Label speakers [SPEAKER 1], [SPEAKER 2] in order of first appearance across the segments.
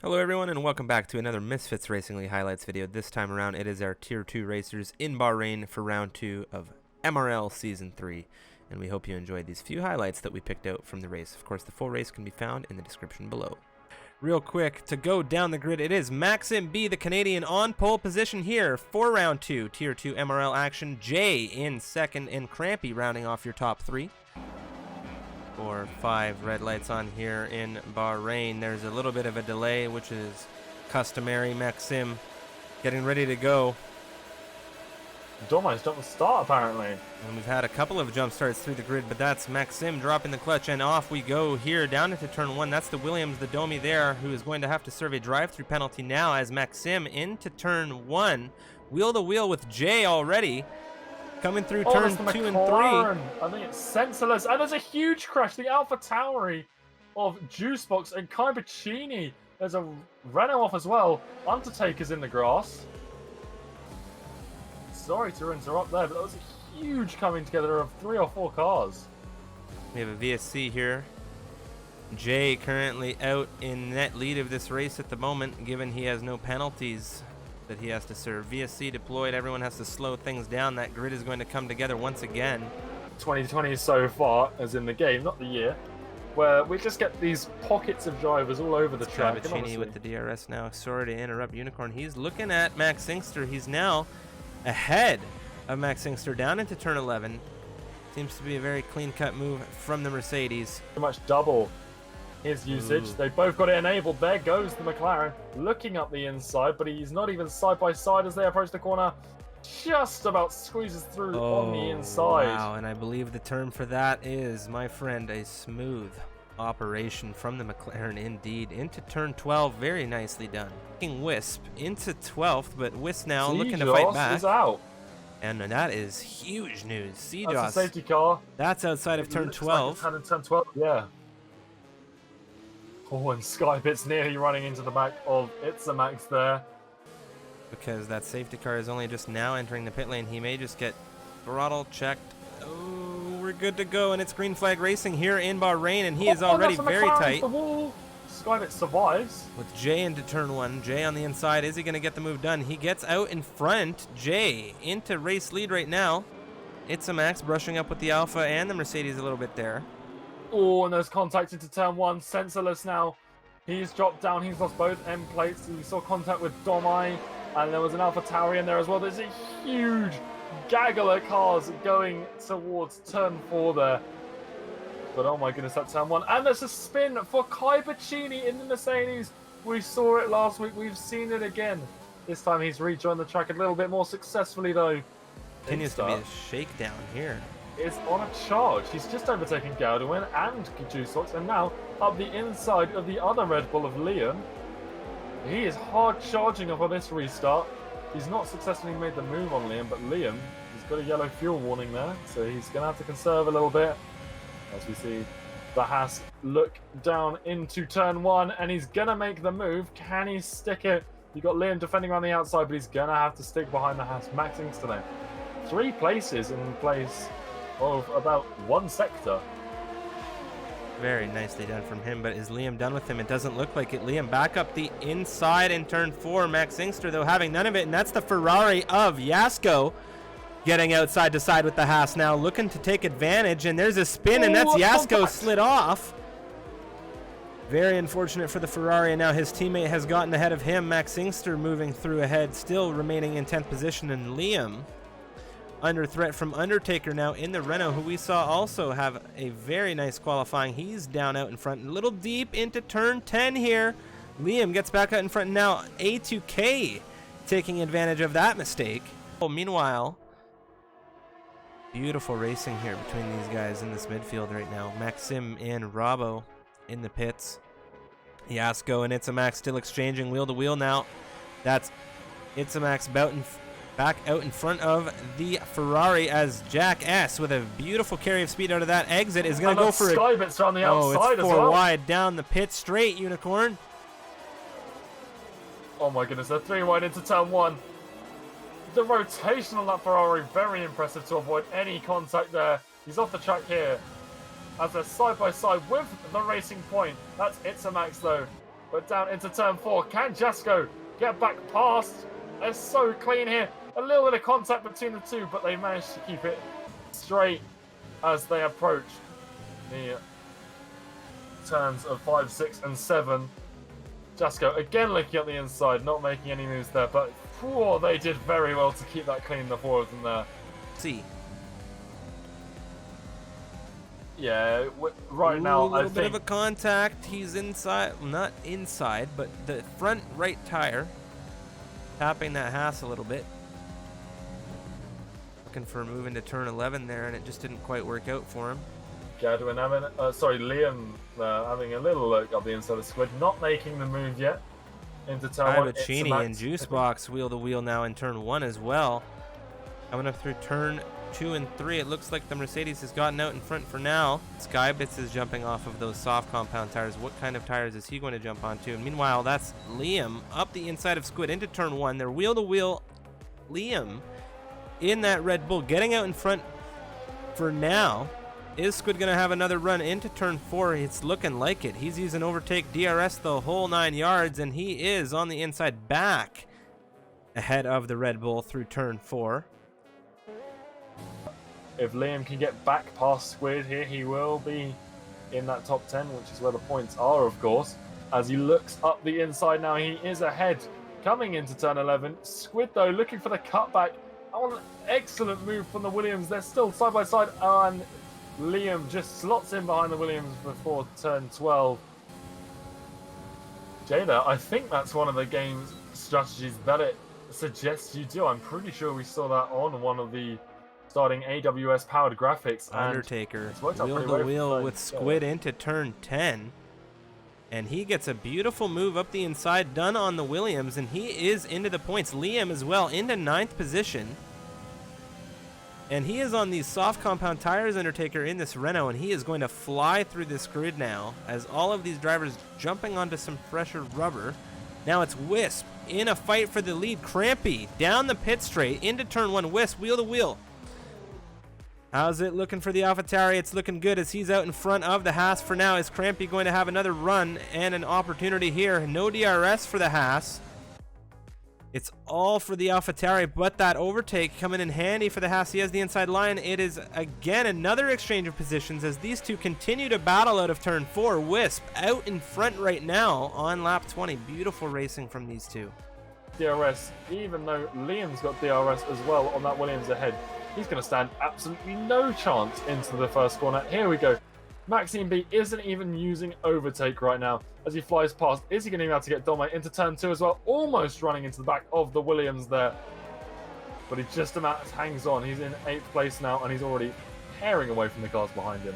[SPEAKER 1] Hello everyone and welcome back to another Misfits Racing League highlights video. This time around it is our Tier 2 racers in Bahrain for round 2 of MRL Season 3. And we hope you enjoyed these few highlights that we picked out from the race. Of course, the full race can be found in the description below. Real quick, to go down the grid, it is Maxim B, the Canadian, on pole position here for round 2, Tier 2 MRL action. Jay in second and Crampy rounding off your top 3. 4, 5 red lights on here in Bahrain. There's a little bit of a delay, which is customary. Maxim getting ready to go.
[SPEAKER 2] Domi's jumped the start apparently.
[SPEAKER 1] And we've had a couple of jump starts through the grid, but that's Maxim dropping the clutch, and off we go here down into turn 1. That's the Williams, the Domi there, who is going to have to serve a drive-through penalty now as Maxim into turn 1. Wheel to wheel with Jay already. Coming through turn 2 and 3.
[SPEAKER 2] I think it's senseless. And there's a huge crash. The Alpha Tauri of Juicebox and Kybachini. There's a Renault off as well. Undertaker's in the grass. Sorry to interrupt there, but that was a huge coming together of 3 or 4 cars.
[SPEAKER 1] We have a VSC here. Jay currently out in net lead of this race at the moment, given he has no penalties that he has to serve. VSC deployed, everyone has to slow things down. That grid is going to come together once again.
[SPEAKER 2] 2020 so far, as in the game, not the year, where we just get these pockets of drivers all over the track.
[SPEAKER 1] Kybachini with the DRS now. Sorry to interrupt Unicorn. He's looking at Max Inkster. He's now ahead of Max Inkster down into turn 11. Seems to be a very clean-cut move from the Mercedes.
[SPEAKER 2] Pretty much double his usage.
[SPEAKER 1] Ooh.
[SPEAKER 2] They both got it enabled. There goes the McLaren looking up the inside, but he's not even side by side as they approach the corner. Just about squeezes through on the inside.
[SPEAKER 1] Wow, and I believe the term for that is, my friend, a smooth operation from the McLaren indeed. Into turn 12, very nicely done. Wisp into 12th, but Wisp now looking to fight back.
[SPEAKER 2] Is out.
[SPEAKER 1] And that is huge news. CJOS.
[SPEAKER 2] That's a safety car.
[SPEAKER 1] That's outside of turn 12.
[SPEAKER 2] Like turn 12, yeah. Oh, and Skybit's nearly running into the back of Ephixa there.
[SPEAKER 1] Because that safety car is only just now entering the pit lane. He may just get throttle checked. Oh, we're good to go, and it's green flag racing here in Bahrain, and he is already very tight.
[SPEAKER 2] Skybit survives.
[SPEAKER 1] With Jay into turn 1. Jay on the inside. Is he going to get the move done? He gets out in front. Jay into race lead right now. Ephixa brushing up with the Alpha and the Mercedes a little bit there.
[SPEAKER 2] Oh, and there's contact into turn 1. Sensorless now. He's dropped down. He's lost both end plates. We saw contact with Domi, and there was an Alpha Tauri in there as well. There's a huge gaggle of cars going towards turn 4 there. But oh my goodness, that's turn 1. And there's a spin for Kybachini in the Mercedes. We saw it last week. We've seen it again. This time he's rejoined the track a little bit more successfully though.
[SPEAKER 1] Continues to be a shakedown here.
[SPEAKER 2] Is on a charge. He's just overtaken Goudwin and Juicebox, and now up the inside of the other Red Bull of Liam. He is hard charging up on this restart. He's not successfully made the move on Liam, but Liam, he's got a yellow fuel warning there, so he's going to have to conserve a little bit. As we see the Haas look down into turn 1, and he's going to make the move. Can he stick it? You got Liam defending on the outside, but he's going to have to stick behind the Haas. Max Inkster 3 places in place of about 1 sector.
[SPEAKER 1] Very nicely done from him, but is Liam done with him? It doesn't look like it. Liam back up the inside in turn 4. Max Inkster, though, having none of it, and that's the Ferrari of Yasko getting outside to side with the Haas now, looking to take advantage, and there's a spin, and that's Yasko slid off. Very unfortunate for the Ferrari, and now his teammate has gotten ahead of him. Max Inkster moving through ahead, still remaining in 10th position, and Liam under threat from Undertaker now in the Renault, who we saw also have a very nice qualifying. He's down out in front, a little deep into turn 10 here. Liam gets back out in front now. A2K taking advantage of that mistake. Meanwhile, beautiful racing here between these guys in this midfield right now. Maxim and Robbo in the pits. Yasko and Ephixa still exchanging wheel to wheel now. That's Ephixa back out in front of the Ferrari as Jack S with a beautiful carry of speed out of that exit is going to go for it.
[SPEAKER 2] Skybit's on the outside
[SPEAKER 1] it's 4 wide down the pit straight, Unicorn.
[SPEAKER 2] Oh my goodness, they're 3 wide into turn 1. The rotation on that Ferrari, very impressive to avoid any contact there. He's off the track here as they're side by side with the Racing Point. That's Ephixa though. but down into turn 4. Can Jasko get back past? They're so clean here. A little bit of contact between the two, but they managed to keep it straight as they approach the turns of 5, 6, and 7. Jasko again looking at the inside, not making any moves there, but they did very well to keep that clean, the 4 of them there.
[SPEAKER 1] See.
[SPEAKER 2] Yeah, right now,
[SPEAKER 1] a little bit of a contact. He's inside, not inside, but the front right tire. Tapping that Haas a little bit. Looking for a move into turn 11 there, and it just didn't quite work out for him.
[SPEAKER 2] Gadwin having, Liam having a little look up the inside of the squid, not making the move yet into turn 1.
[SPEAKER 1] Cheney and Juicebox wheel to wheel now in turn 1 as well. Coming up through turn 2 and 3, it looks like the Mercedes has gotten out in front for now. Skybits is jumping off of those soft compound tires. What kind of tires is he going to jump onto? And meanwhile, that's Liam up the inside of Squid into turn 1. They're wheel to wheel. Liam in that Red Bull getting out in front for now. Is Squid going to have another run into turn 4? It's looking like it. He's using overtake DRS the whole 9 yards, and he is on the inside back ahead of the Red Bull through turn 4.
[SPEAKER 2] If Liam can get back past Squid here, he will be in that top 10, which is where the points are, of course. As he looks up the inside now, he is ahead coming into turn 11. Squid, though, looking for the cutback. Oh, an excellent move from the Williams. They're still side by side, and Liam just slots in behind the Williams before turn 12. Jada, I think that's one of the game's strategies that it suggests you do. I'm pretty sure we saw that on one of the starting AWS powered graphics.
[SPEAKER 1] Undertaker wheel to wheel with Squid into turn 10. And he gets a beautiful move up the inside done on the Williams, and he is into the points. Liam as well into 9th position. And he is on these soft compound tires, Undertaker, in this Renault, and he is going to fly through this grid now as all of these drivers jumping onto some fresher rubber. Now it's Wisp in a fight for the lead. Crampy down the pit straight into turn 1. Wisp wheel to wheel. How's it looking for the AlphaTauri? It's looking good as he's out in front of the Haas for now. Is Crampy going to have another run and an opportunity here? No DRS for the Haas. It's all for the AlphaTauri, but that overtake coming in handy for the Haas. He has the inside line. It is again another exchange of positions as these two continue to battle out of turn 4. Wisp out in front right now on lap 20. Beautiful racing from these two.
[SPEAKER 2] DRS, even though Liam's got DRS as well on that Williams ahead, he's going to stand absolutely no chance into the first corner. Here we go. Maxime B isn't even using overtake right now as he flies past. Is he going to be able to get Dome into turn 2 as well? Almost running into the back of the Williams there. But he just about hangs on. He's in 8th place now, and he's already tearing away from the cars behind him.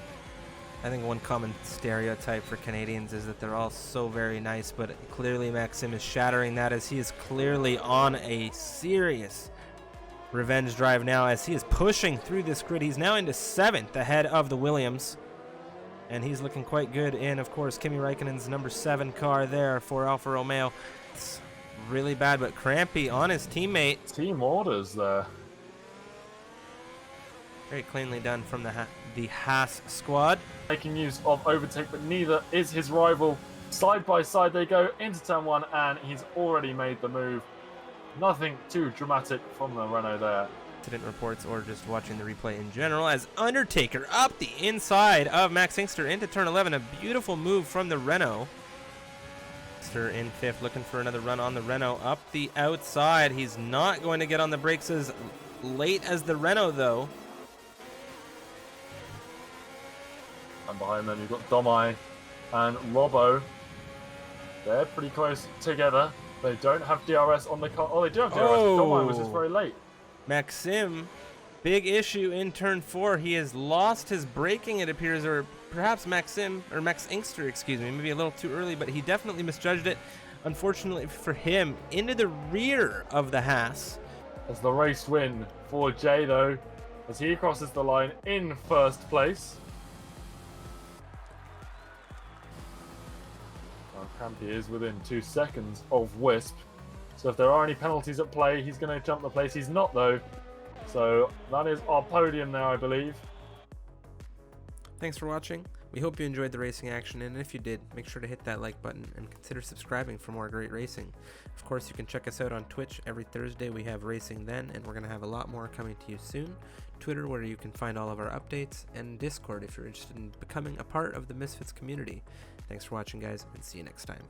[SPEAKER 1] I think one common stereotype for Canadians is that they're all so very nice, but clearly Maxime is shattering that as he is clearly on a serious revenge drive now as he is pushing through this grid. He's now into 7th ahead of the Williams, and he's looking quite good in, of course, Kimi Räikkönen's number 7 car there for Alfa Romeo. It's really bad, but Crampy on his teammate.
[SPEAKER 2] Team orders there.
[SPEAKER 1] Very cleanly done from the Haas squad.
[SPEAKER 2] Making use of overtake, but neither is his rival. Side by side they go into turn 1, and he's already made the move. Nothing too dramatic from the Renault there.
[SPEAKER 1] Incident reports or just watching the replay in general as Undertaker up the inside of Max Inkster into turn 11. A beautiful move from the Renault. Inkster in 5th, looking for another run on the Renault up the outside. He's not going to get on the brakes as late as the Renault, though.
[SPEAKER 2] And behind them, you've got Domai and Robbo. They're pretty close together. They don't have DRS on the car. Oh, they do have DRS. Domai was just very late.
[SPEAKER 1] Maxim, big issue in turn 4. He has lost his braking, it appears, or perhaps Maxim, or Max Inkster, excuse me, maybe a little too early, but he definitely misjudged it. Unfortunately for him, into the rear of the Haas.
[SPEAKER 2] As the race win for Jay, though, as he crosses the line in 1st place. Crampy is within 2 seconds of Wisp. So if there are any penalties at play, he's going to jump the place. He's not, though. So that is our podium there, I believe.
[SPEAKER 1] Thanks for watching. We hope you enjoyed the racing action, and if you did, make sure to hit that like button and consider subscribing for more great racing. Of course, you can check us out on Twitch. Every Thursday we have Racing Then, and we're going to have a lot more coming to you soon. Twitter, where you can find all of our updates, and Discord if you're interested in becoming a part of the Misfits community. Thanks for watching, guys, and see you next time.